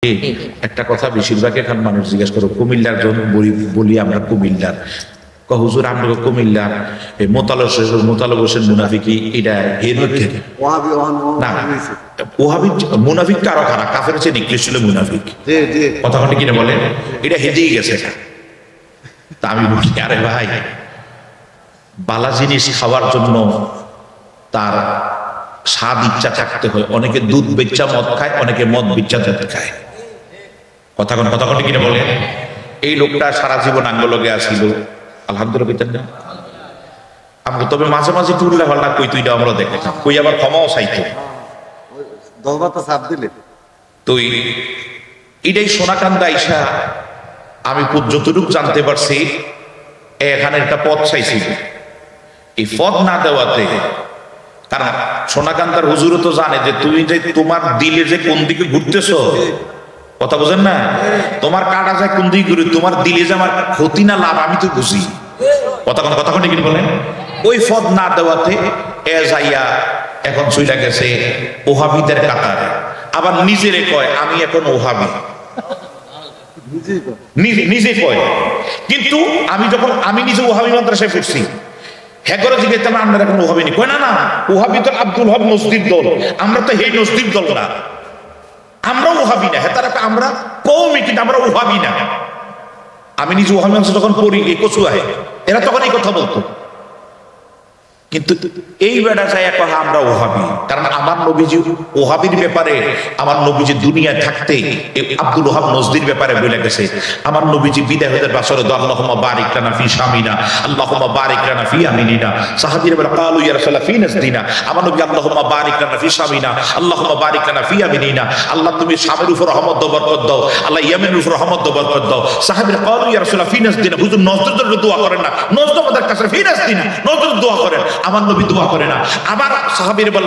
একটা কথা বেশিরভাগ এখন মানুষ জিজ্ঞেস করো কুমিল্লার জন্য বলি আমরা কুমিল্লার হুজুর আমরা কুমিল্লার মোতালেব হোসেন মুনাফিকি এটা না ওহাবি মুনাফিক কারো খারা কাফের চেয়ে নিকলিশ ছিল মুনাফিক কথা কথা কিনা বলে এটা হেজেই গেছে তা আমি বলি আরে ভাই বালা জিনিস খাওয়ার জন্য তার স্বাদ ইচ্ছা থাকতে হয়। অনেকে দুধ বেচ্চা মদ খায়, অনেকে মদ বেচ্চা দুধ খায়। কথা কিনে বলে এই লোকটা সারা জীবন আঙ্গলগে আসিল আলহামদুলিল্লাহ আমরা তবে মাঝে মাঝে টুরলে হল্লা কই তুই আমরা দেখতাম কই আবার ক্ষমাও চাইতো তুই এটাই সোনাকান্দা আইসা আমি যতটুকু জানতে পারছি এখানে একটা পথ চাইছিল এই পথ না দেওয়াতে, কারণ সোনাকান্তার হুজুরও তো জানে যে তুমি যে তোমার দিলে যে কোন দিকে ঘুরতেছ, কথা বোঝেন না, তোমার কাটা যায় কোন দিকে ঘুরে, তোমার দিলে যে আমার ক্ষতি না লাভ আমি তো বুঝি। কথা কি বলেন ওই পথ না দেওয়াতে এ যাইয়া এখন চইলা গেছে ওহাবিদের কাতারে, আবার নিজেরে কয় আমি এখন ওহাবি, নিজে কয়। কিন্তু আমি নিজে ওহাবি মাদ্রাসায় পড়ছি, হেগরে জিজ্ঞেস আমরা এখন ওহাবি নি, কয় না ওহাবি তো আব্দুল হক নজদির দল, আমরা তো এই নজদির দল না, আমরা ওহাবি না। হেতারা আমরা কওমি কিন্তু আমরা ওহাবি না। আমি নিজে ওহাবি মানুষ যখন পড়ি এই কচুয়ায় এরা তখন এই কথা বলতো, কিন্তু এই বেড়া যায় কহ আমরা ওহাবি, কারণ আমার নবীজি ওহাবির ব্যাপারে আমার নবীজি দুনিয়ায় থাকতে আব্দুল ওহাব নজদির ব্যাপারে বলে গেছে। আমার নবীজি বিদায় হতে বছরে আল্লাহুম্মা বারিক লানা ফি শামিনা আল্লাহুম্মা বারিক লানা ফি আমিনিনা, সাহাবীরা বলে ক্বালু ইয়া রাসূলুল্লাহ ফি নাজদিনা, আমার নবী আল্লাহুম্মা বারিক লানা ফি শামিনা আল্লাহুম্মা বারিক লানা ফি আমিনিনা, আল্লাহ তুমি শামের উপর রহমত দাও বরকত দাও, আল্লাহ ইয়ামেনের উপর রহমত দাও বরকত দাও। সাহাবীরা ক্বালু ইয়া রাসূলুল্লাহ ফি নাজদিনা, হুজুর নজদের জন্য দোয়া করেন না, নজদ আমাদের কাছে ফি নাজদিনা নজদ দোয়া করেন, আমার নবী দোয়া করে না। আবার সাহাবীরা বলে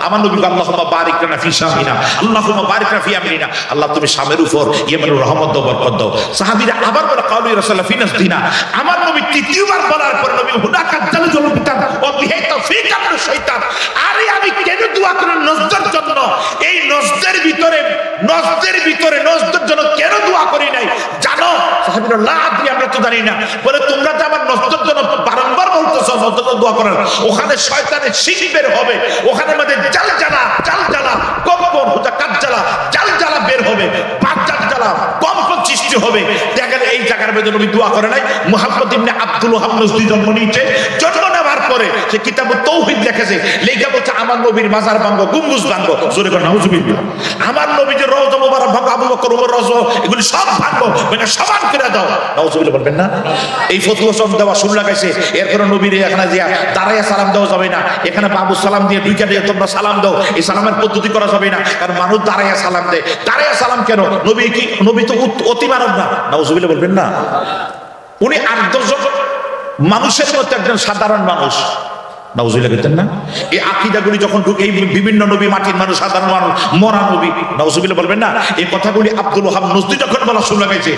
আমার নবী আল্লাহুম্মা বারিক লানা ফি শামিনা আল্লাহুম্মা বারিক লানা ফি আমিনিনা, আল্লাহ তুমি শামের উপর ইয়েমেনের রহমত দাও বরকত দাও। সাহাবীরা আবার বলে ক্বালু ইয়া রাসূলুল্লাহ ফি নাজদিনা, আমার নবী তৃতীয়বার বলার পর নবী হুনাকা জালজুল বিতান ও বিহাইতা ফি কাবর শয়তান, আরে আমি কেন দোয়া করি নজদের জন্য, এই নজদের ভিতরে নজদের জন্য কেন দোয়া করি নাই জানো? সাহাবীরা লা আদরি, আমরা তো জানি না। বলে তোমরা যে আমার নজদের জন্য বারংবার বলতেছো নজদের দোয়া করার, ওখানে শয়তানের শিং বের হবে, ওখানে মধ্যে জালজালা কম্পন জালজালা বের হবে, জালজালা কম্পন সৃষ্টি হবে। দেখেন এই জায়গার মধ্যে নবী দোয়া করে নাই। মুহাম্মদ ইবনে আব্দুল ওহাব নজদি জন্ম নিয়েছে, জন্ম নেওয়ার পরে সে কিতাবুত তাওহীদ লিখেছে, লেখা বলছে আমার নবীর মাজার ভাঙো, গম্বুজ ভাঙো, জোরে করে নাউজুবিল্লাহ, আমার নবী যে রওজা মুবারক ভাঙো, আবু বকর ওমর রওজা এগুলি সব ভাঙো, মানে সমান করে দাও, নাউজুবিল্লাহ বলবেন না? এই ফতোয়া সব দেওয়া শুরু লাগাইছে। এরপরে নবীর এখানে দিয়া দাঁড়াইয়া সালাম দেওয়া যাবে না, এখানে বাবু সালাম দিয়ে দুইটা দিয়ে তোমরা সালাম দাও, এই সালামের পদ্ধতি করা যাবে না, কারণ মানুষ দাঁড়াইয়া সালাম দেয়। দাঁড়াইয়া সালাম কেন? নবী তো অতি মানব না, নাউজুবিল্লাহ বলবেন না? উনি ৮-১০ জন মানুষের মতো একজন সাধারণ মানুষ, নাউজুবিল্লাহ বলতেন না? এই আকীদাগুলি যখন ঢুকে বিভিন্ন নবী মাটির মানুষ, সাধারণ মানুষ, মরা নবী, নাউজুবিল্লাহ বলবেন না? এই কথাগুলি আব্দুল ওহাব নজদি যখন বলা শুরু লাগাইছে,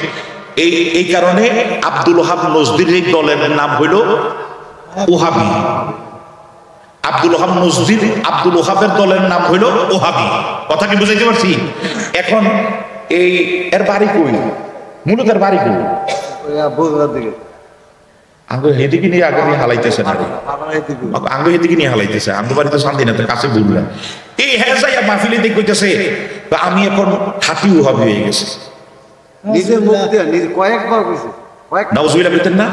এই কারণে আব্দুল ওহাব নজদির এই দলের নাম হইল ওহাবি। আব্দুল ওহাব নজদির আব্দুল ওহাবের দলের নাম হইল ওহাবি। কথা কি বুঝাইতে পারছি? এখন এর বাড়ি কই, মূলত এর বাড়ি কই? আঙ্গু হেদিকে নিয়ে আগে নিয়ে হালাইতেছে না, আঙ্গু হেদিকে নিয়ে হালাইতেছে, আঙ্গু বাড়ি তো শান্তি না, কাছে বললেন এই হ্যাঁ যাইয়া মাহফিলে দিক কইতেছে আমি এখন খাঁটি ওহাবি হয়ে গেছে। নিজের মুখ দিয়ে নিজে কয়েকবার কইছে, নাউজুবিল্লাহ বলতেন না?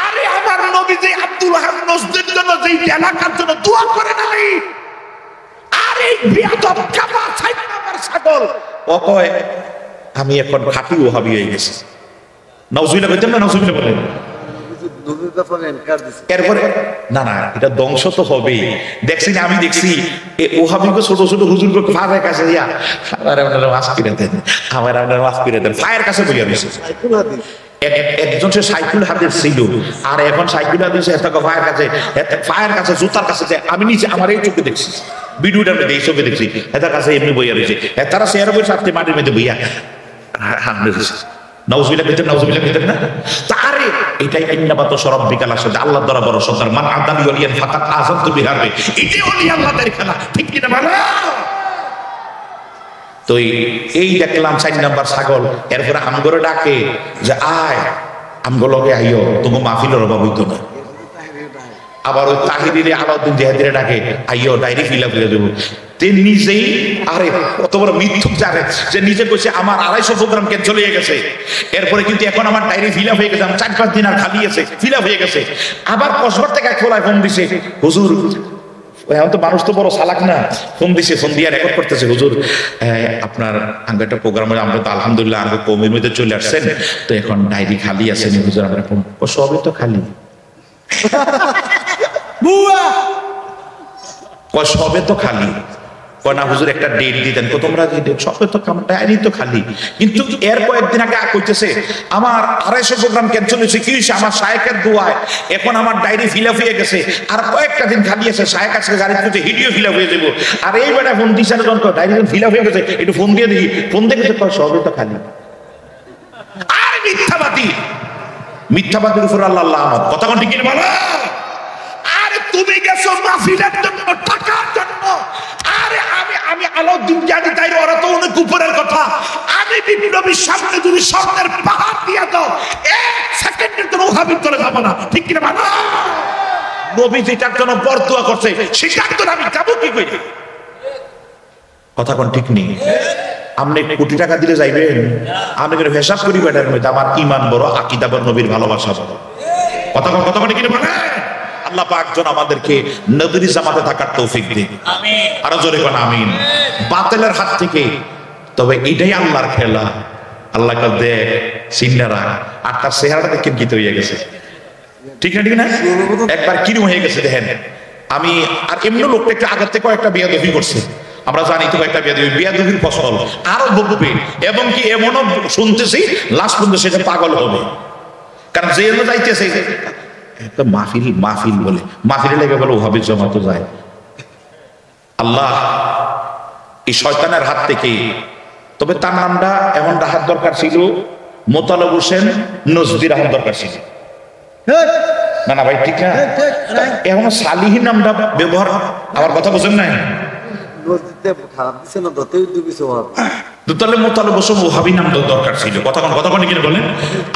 আরে আমার নবী যে আব্দুল ওহাব নজদের জন্য যে এলাকার জন্য দোয়া করে নাই, আরে বেয়াদব কাবা ছাইনা আমার ছাগল, ও কয় আমি এখন খাঁটি ওহাবি হয়ে গেছি। নাউজুবিল্লাহ বলতেন না? নাউজুবিল্লাহ বলেন। এরপরে না এটা ধ্বংস তো হবেই। দেখছি না, আমি দেখছি ওহাবিকে ছোট ছোট হুজুরকে ফাঁদের কাছে দিয়া আমার আপনারা মাফ করে দেন, আমার আপনারা মাফ করে দেন, ফায়ের কাছে বইয়া দিয়েছে। একজন সে সাইকুল হাদিস ছিল, আর এখন সাইকুল হাদিস ফায়ের কাছে জুতার কাছে যায়। আমি নিচে আমার এই চোখে দেখছি, ভিডিওটা আমি এই চোখে দেখছি, এটার কাছে এমনি বইয়া রয়েছে, তারা চেয়ারে বসে আপনি মাটির মধ্যে বইয়া নাউজুবিল্লাহ বলতেন, নাউজুবিল্লাহ বলতেন না? তারে এটাই ইন্নাবাত সরাব্বিকাল আসলে আল্লাহ দ্বারা বড় সরদার, মান আদানি ওয়ালিয়ান ফাকাত আযানতু বিহারবে, এটাই ওলি আল্লাহদের খেলা, ঠিক কি না? ভালো তো এই দেখলাম 4 নাম্বার ছাগল, এরপরে আমগরে ডাকে যে আয় আমগো লগে আইও, তোমার মাহফিলের অভাব হইতো না। আবার ওই তাহিরিরে আলাউদ্দিন জিহাদিরে ডাকে আইও, ডায়েরি ফিল আপ করে দেবো। তে নিজেই আরে কত বড় মিথ্যুক জানে যে নিজে কইছে আমার 250 প্রোগ্রাম ক্যান্সেল হয়ে গেছে, এরপরে কিন্তু এখন আমার ডায়েরি ফিল আপ হয়ে গেছে, আমার 4-5 দিন আর খালি আছে, ফিল আপ হয়ে গেছে। আবার কসবার থেকে খোলায় ফোন দিছে, হুজুর এখন তো মানুষ তো বড় চালাক না, ফোন দিছে, ফোন দিয়ে রেকর্ড করতেছে, হুজুর আপনার আগে একটা প্রোগ্রামে আমরা তো আলহামদুলিল্লাহ আগে কমের মধ্যে চলে আসছেন, তো এখন ডায়েরি খালি আছে হুজুর, আমরা সবই তো খালি সবে তো খালি না হুজুর একটা ডেট দিতেন, তোমরা সবে তো ডায়েরি তো খালি। কিন্তু এর কয়েকদিন আগে কইতেছে আমার 250 প্রোগ্রাম ক্যান্সেল হয়েছে, কি হয়েছে? আমার শায়েকের দোয়ায় এখন আমার ডায়েরি ফিল আপ হয়ে গেছে, আর কয়েকটা দিন খালি আছে, শায়েক আজকে গাড়ি করতে হিডিও ফিল আপ হয়ে যাবো। আর এই বেটা ফোন দিছে ডায়েরি ফিল আপ হয়ে গেছে, একটু ফোন দিয়ে দেখি, ফোন দেখেছে সবে তো খালি। আর মিথ্যাবাদী, মিথ্যাবাদীর উপর আল্লাহ লানত, কথা কোন ঠিক কি বলো? আরে তুমি গেছো মাহফিলের জন্য, টাকার জন্য, আরে আমি আলাউদ্দিন জানি তাই ওরা তো অনেক উপরের কথা, আমি বিপ্লবীর সামনে যদি স্বর্ণের পাহাড় দিয়ে দাও 1 সেকেন্ডের জন্য ওহাবির চলে যাবো না, ঠিক কিনা বলো? নবী যেটার জন্য বরদোয়া করছে সেটার জন্য আমি যাবো কি করে? কথা কোন ঠিক নেই? আপনি কোটি টাকা দিলে যাইবেন? আপনি করে হিসাব করি বেটার মধ্যে আমার ইমান বড়, আকীদা বড়, নবীর ভালোবাসা বড়। কথা কোন ঠিক বলে? আল্লাহ পাক যেন আমাদেরকে নবীর জামাতে থাকার তৌফিক দিন, আমিন। আরো জোরে কোন আমিন। বাতিলের হাত থেকে, তবে এটাই আল্লাহর খেলা। আল্লাহ কে দেখ সিন্নারা আর তার চেহারাটা দেখেন কি হয়ে গেছে, ঠিক না? ঠিক না? একবার কিরম হয়ে গেছে দেখেন। আমি আর এমনি লোকটা একটু আগের থেকে কয়েকটা বিয়াদবি করছে, আমরা জানি তো একটা বিয়াদবির ফসল আরো ভোগবে, এবং কি এমনও শুনতেছি লাস্ট পর্যন্ত সেটা পাগল হবে। কারণ যে যাইতেছে মাহফিল বলে, মাহফিলে লেগে বলে ওহাবির জামাতে যায়। আল্লাহ এই শয়তানের হাত থেকে, তবে তার নামটা এমন রাহাত দরকার ছিল, মোতালেব হোসেন নজদি রাহাত দরকার ছিল। না ভাই ঠিক না, এখন সালিহি নামটা ব্যবহার, আমার কথা বোঝেন নাই? খারাপ দিছে না, দতেই দিছে তাহলে মোতালেব হোসেন ওহাবি নামটা দরকার ছিল। কথা কি বলেন?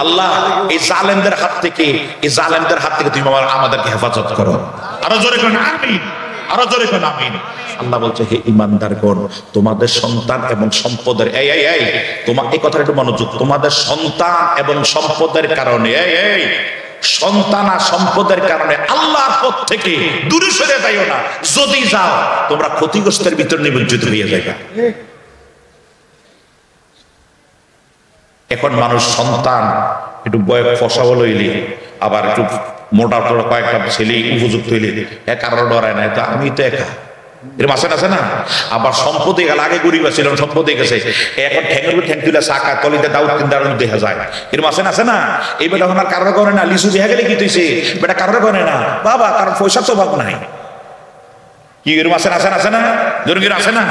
আল্লাহ এই জালেমদের হাত থেকে, এই জালেমদের হাত থেকে তুমি আমাদেরকে হেফাজত করো। আরো জোরে কোন আমিন, আরো জোরে কোন আমিন। আল্লাহ বলছে হে ঈমানদারগণ, তোমাদের সন্তান এবং সম্পদের, এই তোমার এই কথাটা একটু মনোযোগ, তোমাদের সন্তান এবং সম্পদের কারণে, সন্তান আর সম্পদের কারণে আল্লাহর পথ থেকে দূরে সরে যাইও না। যদি যাও তোমরা ক্ষতিগ্রস্তের ভিতর নিমজ্জিত হয়ে যাবে। এখন মানুষ সন্তান একটু বয়স ফসাবল হইলে, আবার একটু মোটা টোটা কয়েকটা ছেলে উপযুক্ত হইলে কারো ডরায় না, তো আমি তো একা, এরকম আছে না? আবার সম্পদে গেল, আগে গরিব ছিল সম্পদে গেছে, এখন ঠ্যাং তুলে চাকা তলিতে দাউদ তিনদার দেখা যায়, এরকম আছে না? এই বেটা এখন আর কারোর করে না, লিচু দেখা গেলে কি তুইছে বেটা কারোর করে না বাবা, কারণ পয়সা তো অভাব নাই। কি এরকম আছে না? জরুরি আছে না?